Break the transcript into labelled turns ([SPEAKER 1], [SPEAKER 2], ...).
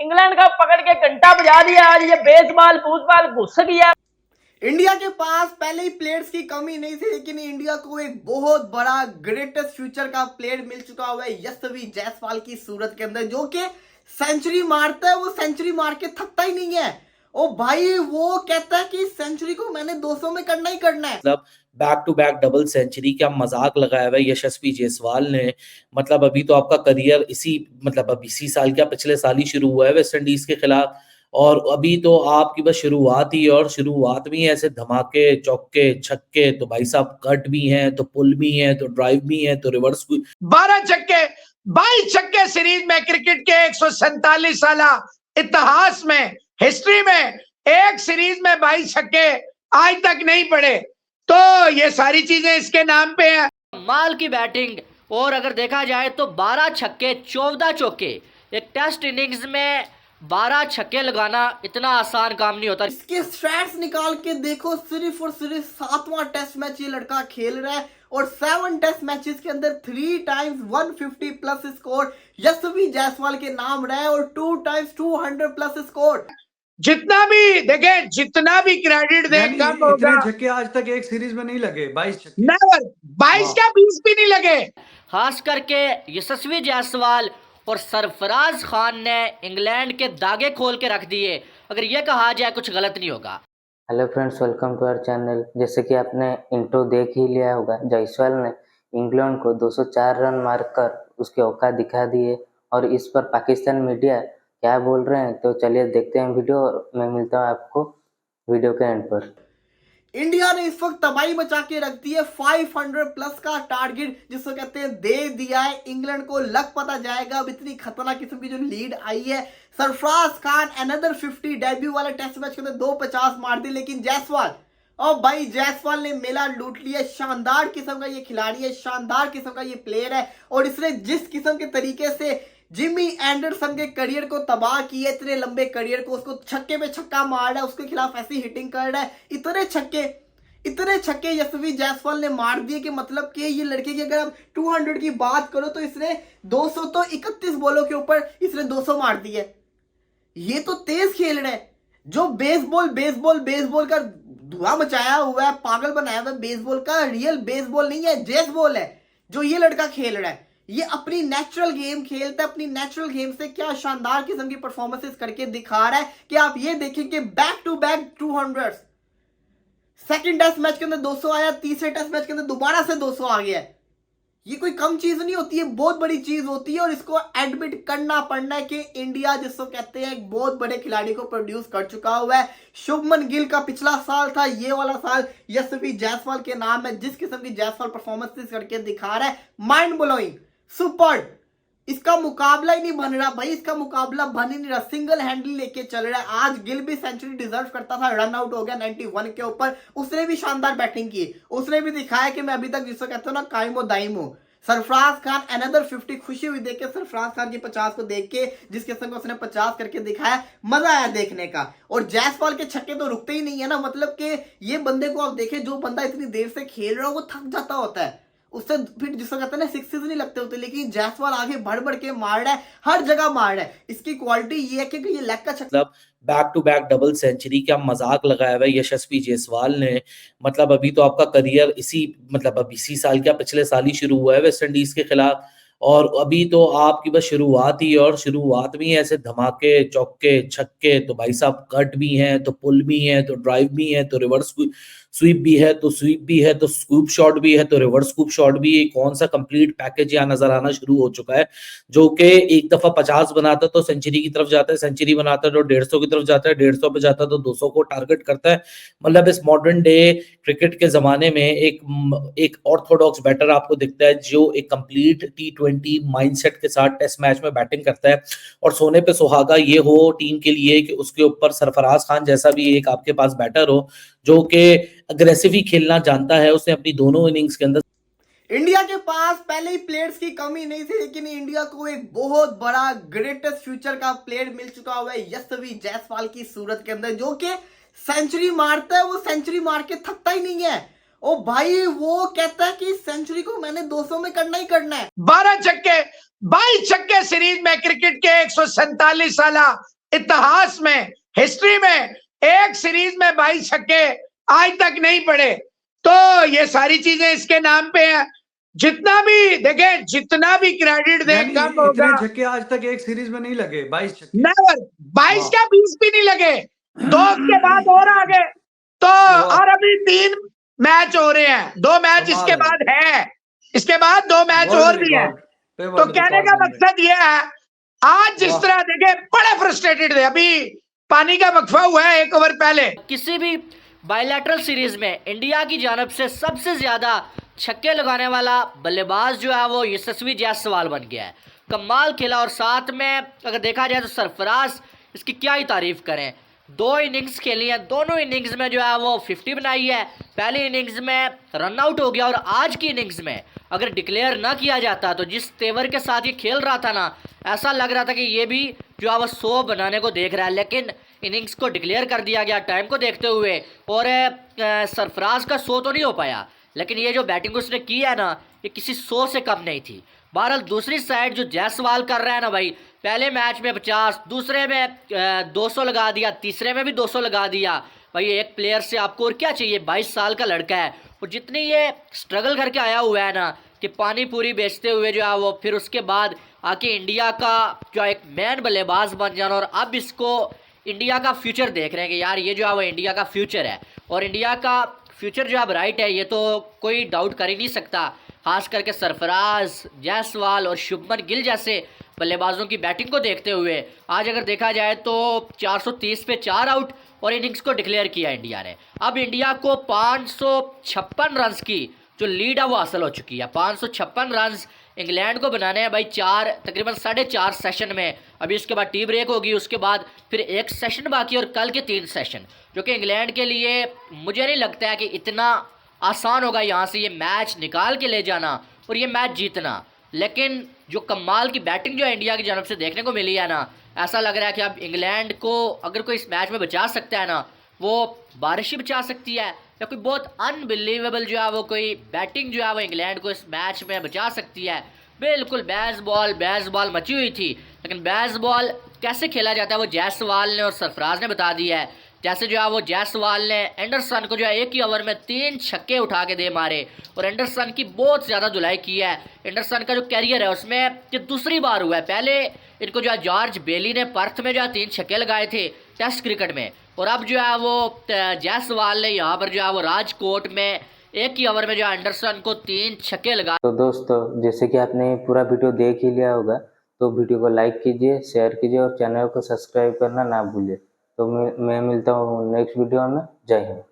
[SPEAKER 1] England का पकड़ के घंटा बजा दिया। आज ये बेसबॉल फुटबॉल घुस गया।
[SPEAKER 2] इंडिया के पास पहले ही प्लेयर्स की कमी नहीं थी, लेकिन इंडिया को एक बहुत बड़ा ग्रेटेस्ट फ्यूचर का प्लेयर मिल चुका हुआ है यशस्वी जायसवाल की सूरत के अंदर, जो कि सेंचुरी मारता है। वो सेंचुरी मार के थकता ही नहीं है। ओ भाई, वो कहता है कि सेंचुरी को मैंने 200 में करना ही करना है।
[SPEAKER 3] मतलब back to back double century क्या मजाक लगाया हुआ है यशस्वी जायसवाल ने। मतलब अभी तो आपका करियर इसी साल क्या पिछले साल ही शुरू हुआ है वेस्ट इंडीज के खिलाफ, और अभी तो आपकी बस शुरुआत ही, और शुरुआत में ही ऐसे धमाके चौके छक्के, तो भाई साहब कट भी हैं, तो पुल भी हैं, तो ड्राइव भी हैं, तो रिवर्स
[SPEAKER 4] 12 छक्के 22 छक्के सीरीज में क्रिकेट के 147 साल इतिहास में, हिस्ट्री में एक सीरीज में 22 छक्के आज तक नहीं पड़े। तो ये सारी चीजें इसके नाम पे है।
[SPEAKER 5] माल की बैटिंग। और अगर देखा जाए तो 12 छक्के 14 चौके, एक टेस्ट इनिंग्स में 12 छक्के लगाना इतना आसान काम नहीं होता।
[SPEAKER 2] इसके स्टैट्स निकाल के देखो, सिर्फ और सिर्फ 7वां टेस्ट मैच ये लड़का खेल रहा है, और 7 टेस्ट मैचेस के अंदर 3 टाइम्स 150 प्लस स्कोर यशस्वी जायसवाल के नाम रहा है, और 2 टाइम्स 200 प्लस स्कोर।
[SPEAKER 4] जितना भी देखे, जितना भी क्रेडिट दे कम होगा।
[SPEAKER 6] इतने छक्के आज तक एक सीरीज में नहीं लगे, 22 छक्के।
[SPEAKER 4] नेवर 22 का 20 भी नहीं लगे।
[SPEAKER 5] खास करके यशस्वी जायसवाल और सरफराज खान ने इंग्लैंड के दागे खोल के रख दिए। अगर ये कहा जाए कुछ गलत नहीं होगा।
[SPEAKER 7] Hello friends, welcome to our channel. जैसे कि आपने इंट्रो देख ही लिया होगा, जायसवाल ने इंग्लैंड को 204 रन मारकर उसके औकात दिखा दिए, और इस पर पाकिस्तान मीडिया क्या बोल रहे हैं, तो चलिए देखते हैं वीडियो, और मैं मिलता हूँ आपको वीडियो के एंड पर।
[SPEAKER 2] इंडिया ने इस वक्त तबाही मचा के रख दी है। 500 प्लस का टारगेट जिसको कहते हैं दे दिया है। इंग्लैंड को लग पता जाएगा अब इतनी खतरनाक किस्म की जो लीड आई है। सरफराज खान अनदर 50 डेब्यू वाले टेस्ट मैच के अंदर 250 मार दी, लेकिन जायसवाल, और भाई जायसवाल ने मेला लूट लिया। शानदार किस्म का ये खिलाड़ी है, शानदार किस्म का ये प्लेयर है, और इसने जिस किस्म के तरीके से जिमी एंडरसन के करियर को तबाह किया, इतने लंबे करियर को, उसको छक्के पे छक्का मार रहा है, उसके खिलाफ ऐसी हिटिंग कर रहा है, इतने छक्के यशस्वी जायसवाल ने मार दिए कि मतलब कि ये लड़के की अगर आप 200 की बात करो तो इसने 200 तो 31 बॉलों के ऊपर इसने 200 मार दिए। ये तो तेज खेल रहा है। जो बेसबॉल का धुआं मचाया हुआ है, पागल बनाया हुआ है बेसबॉल का, रियल बेसबॉल नहीं है, जेसबॉल है जो ये लड़का खेल रहा है। ये अपनी नेचुरल गेम खेलता है, अपनी नेचुरल गेम से क्या शानदार किस्म की परफॉर्मेंसेस करके दिखा रहा है कि आप ये देखें कि back to back 200। Second test match के अंदर 200 आया, तीसरे टेस्ट मैच के अंदर दोबारा से 200 आ गया। ये कोई कम चीज नहीं होती है, बहुत बड़ी चीज होती है, और इसको एडमिट करना पड़ना है कि इंडिया जिसको कहते हैं एक बहुत बड़े खिलाड़ी को प्रोड्यूस कर चुका हुआ है। शुभमन गिल का पिछला साल था, ये वाला साल यशस्वी जायसवाल के नाम है। जिस किस्म की जायसवाल परफॉर्मेंस करके दिखा रहा है, माइंड ब्लोइंग, सुपर। इसका मुकाबला ही नहीं बन रहा भाई, इसका मुकाबला बन ही नहीं रहा। सिंगल हैंडल लेके चल रहा है। आज गिल भी सेंचुरी डिजर्व करता था, रन आउट हो गया 91 के ऊपर। उसने भी शानदार बैटिंग की, उसने भी दिखाया कि मैं अभी तक जिसको कहते हो ना कायमो दाइमो। सरफराज खान अनदर 50, खुशी हुई देख के सरफराज खान की 50 को देख के, जिस किस्म को उसने 50 करके दिखाया, मजा आया देखने का। और जायसवाल के छक्के तो रुकते ही नहीं है ना, मतलब कि ये बंदे को आप देखें, जो बंदा इतनी देर से खेल रहा हो वो थक जाता होता है, उससे फिर जिसको कहते हैं ना सिक्सेस नहीं लगते होते, लेकिन जायसवाल आगे बढ़ बढ़ के मार रहा है, हर जगह मार रहा है। इसकी क्वालिटी ये है कि ये लेग का छक्का,
[SPEAKER 3] मतलब back to back double century क्या मजाक लगाया हुआ है यशस्वी जायसवाल ने। मतलब अभी तो आपका करियर इसी साल क्या पिछले साल ही शुरू हुआ है वेस्ट इंडीज के खिलाफ, और अभी तो आपकी बस शुरुआत ही, और शुरुआत में ही ऐसे धमाके चौके छक्के, तो भाई साहब कट भी हैं, तो पुल भी हैं, तो ड्राइव भी हैं, तो रिवर्स स्वीप भी है, तो स्वीप भी है, तो स्कूप शॉट भी है, तो रिवर्स स्कूप शॉट भी है। कौन सा कंप्लीट पैकेज यहाँ नजर आना शुरू हो चुका है, जो कि एक दफा 50 बनाता तो सेंचुरी की तरफ जाता है, सेंचुरी बनाता है तो 150 की तरफ जाता है, 150 पे जाता है तो 200 को टारगेट करता है। मतलब इस मॉडर्न डे क्रिकेट के जमाने में एक ऑर्थोडॉक्स बैटर आपको दिखता है, जो एक कंप्लीट T20 माइंडसेट के साथ टेस्ट मैच में बैटिंग करता है। और सोने पे सुहागा ये हो टीम के लिए कि उसके ऊपर सरफराज खान जैसा भी एक आपके पास बैटर हो, जो कि अग्रेसिव ही खेलना जानता है। उसने अपनी दोनों इनिंग्स के अंदर,
[SPEAKER 2] इंडिया के पास पहले ही प्लेयर्स की कमी नहीं थी, लेकिन इंडिया को एक बहुत बड़ा ग्रेटेस्ट फ्यूचर का प्लेयर मिल चुका हुआ है यशस्वी जायसवाल की सूरत के अंदर, जो कि सेंचुरी मारता है। वो सेंचुरी मार के थकता ही नहीं है। ओ भाई, वो कहता है कि सेंचुरी को मैंने 200 में करना ही करना है।
[SPEAKER 4] 12 छक्के 22 छक्के सीरीज में क्रिकेट के 147 साल इतिहास में, हिस्ट्री में एक सीरीज में 22 छक्के आज तक नहीं पड़े। तो ये सारी चीजें इसके नाम पे है। जितना भी देखे, जितना भी क्रेडिट दे
[SPEAKER 6] यानी
[SPEAKER 4] कम होगा।
[SPEAKER 6] इतने छक्के आज तक एक सीरीज में नहीं लगे, 22 छक्के।
[SPEAKER 4] नेवर, 22
[SPEAKER 6] वाह।
[SPEAKER 4] क्या 20 भी नहीं लगे। 2 के बाद और आगे तो,
[SPEAKER 6] वाह।
[SPEAKER 4] और अभी 3 मैच हो रहे हैं, 2 मैच
[SPEAKER 6] कमाल
[SPEAKER 4] इसके
[SPEAKER 6] है।
[SPEAKER 4] बाद है, इसके बाद 2 मैच
[SPEAKER 6] वर्ल्ड
[SPEAKER 4] और भी है।
[SPEAKER 6] रिकॉर्ड पे
[SPEAKER 4] तो
[SPEAKER 6] वर्ल्ड
[SPEAKER 4] कहने
[SPEAKER 6] रिकॉर्ड
[SPEAKER 4] का
[SPEAKER 6] बन रहे।
[SPEAKER 4] मकसद ये है, आज जिस
[SPEAKER 6] वाह।
[SPEAKER 4] तरह देखे बड़े फ्रस्ट्रेटेड थे। अभी पानी का वक्फा हुआ है 1 ओवर पहले।
[SPEAKER 5] किसी भी बायलैटरल सीरीज में इंडिया की जानब से सबसे ज्यादा छक्के लगाने वाला बल्लेबाज जो है वो यशस्वी जायसवाल बन गया है। कमाल खेला, और साथ में अगर देखा जाए तो सरफराज, इसकी क्या ही तारीफ करें। 2 इनिंग्स खेली हैं, दोनों इनिंग्स में जो है वो 50 बनाई है। पहली इनिंग्स में रन आउट हो गया, और आज की इनिंग्स में अगर डिक्लेयर ना किया जाता तो जिस तेवर के साथ ये खेल रहा था ना, ऐसा लग रहा था कि ये भी जो है वो 100 बनाने को देख रहा है। लेकिन इनिंग्स को डिक्लेयर कर दिया गया टाइम को देखते हुए, और सरफराज का 100 तो नहीं हो पाया, लेकिन ये जो बैटिंग उसने की है ना, ये किसी 100 से कम नहीं थी। बहरहाल दूसरी साइड जो जायसवाल कर रहा है ना भाई, पहले मैच में 50, दूसरे में 200 लगा दिया, तीसरे में भी 200 लगा दिया। भाई एक प्लेयर से आपको और क्या चाहिए, 22 साल का लड़का है, और जितनी ये स्ट्रगल करके आया हुआ है ना, कि पानी पूरी बेचते हुए जो है वो, फिर उसके बाद आके इंडिया का जो एक मैन बल्लेबाज बन जाना, और अब इसको इंडिया का फ्यूचर देख रहे हैं कि यार ये जो है वो इंडिया का फ्यूचर है, और इंडिया का फ्यूचर जो है ब्राइट है, ये तो कोई डाउट कर ही नहीं सकता। खास करके सरफराज, जायसवाल और शुभमन गिल जैसे बल्लेबाजों की बैटिंग को देखते हुए आज अगर देखा जाए तो 430 पे 4 आउट और इनिंग्स को डिक्लेयर किया इंडिया ने। अब इंडिया को 556 रन की जो लीड है वो हासिल हो चुकी है। 556 रन इंग्लैंड को बनाने हैं भाई, तकरीबन 4.5 सेशन में। अभी उसके बाद टी ब्रेक होगी, उसके बाद फिर 1 सेशन बाकी, और कल के 3 सेशन, जो कि इंग्लैंड के लिए मुझे नहीं लगता है कि इतना आसान होगा यहाँ से ये मैच निकाल के ले जाना और ये मैच जीतना। लेकिन जो कमाल की बैटिंग जो इंडिया की जानब से देखने को मिली है ना, ऐसा लग रहा है कि अब इंग्लैंड को अगर कोई इस मैच में बचा सकता है ना, वो बारिश ही बचा सकती है, या कोई बहुत अनबिलीवेबल जो है वो कोई बैटिंग जो है वो इंग्लैंड को इस मैच में बचा सकती है। बिल्कुल बेसबॉल मची हुई थी, लेकिन बेसबॉल कैसे खेला जाता है वो जायसवाल ने और सरफराज ने बता दिया है। जैसे जो है वो जायसवाल ने एंडरसन को जो है 1 ही ओवर में 3 छक्के उठा के दे मारे, और एंडरसन की बहुत ज़्यादा धुलाई की है। एंडरसन का जो कैरियर है उसमें ये दूसरी बार हुआ है। पहले इनको जो है जॉर्ज बेली ने पर्थ में जो है 3 छक्के लगाए थे टेस्ट क्रिकेट में, और अब जो है वो जायसवाल ने यहाँ पर जो है वो राजकोट में 1 ही ओवर में जो है एंडरसन को 3 छक्के लगा।
[SPEAKER 7] तो दोस्तों, जैसे कि आपने पूरा वीडियो देख ही लिया होगा, तो वीडियो को लाइक कीजिए, शेयर कीजिए और चैनल को सब्सक्राइब करना ना भूलिए। तो मैं मिलता हूँ नेक्स्ट वीडियो में। जय हिंद।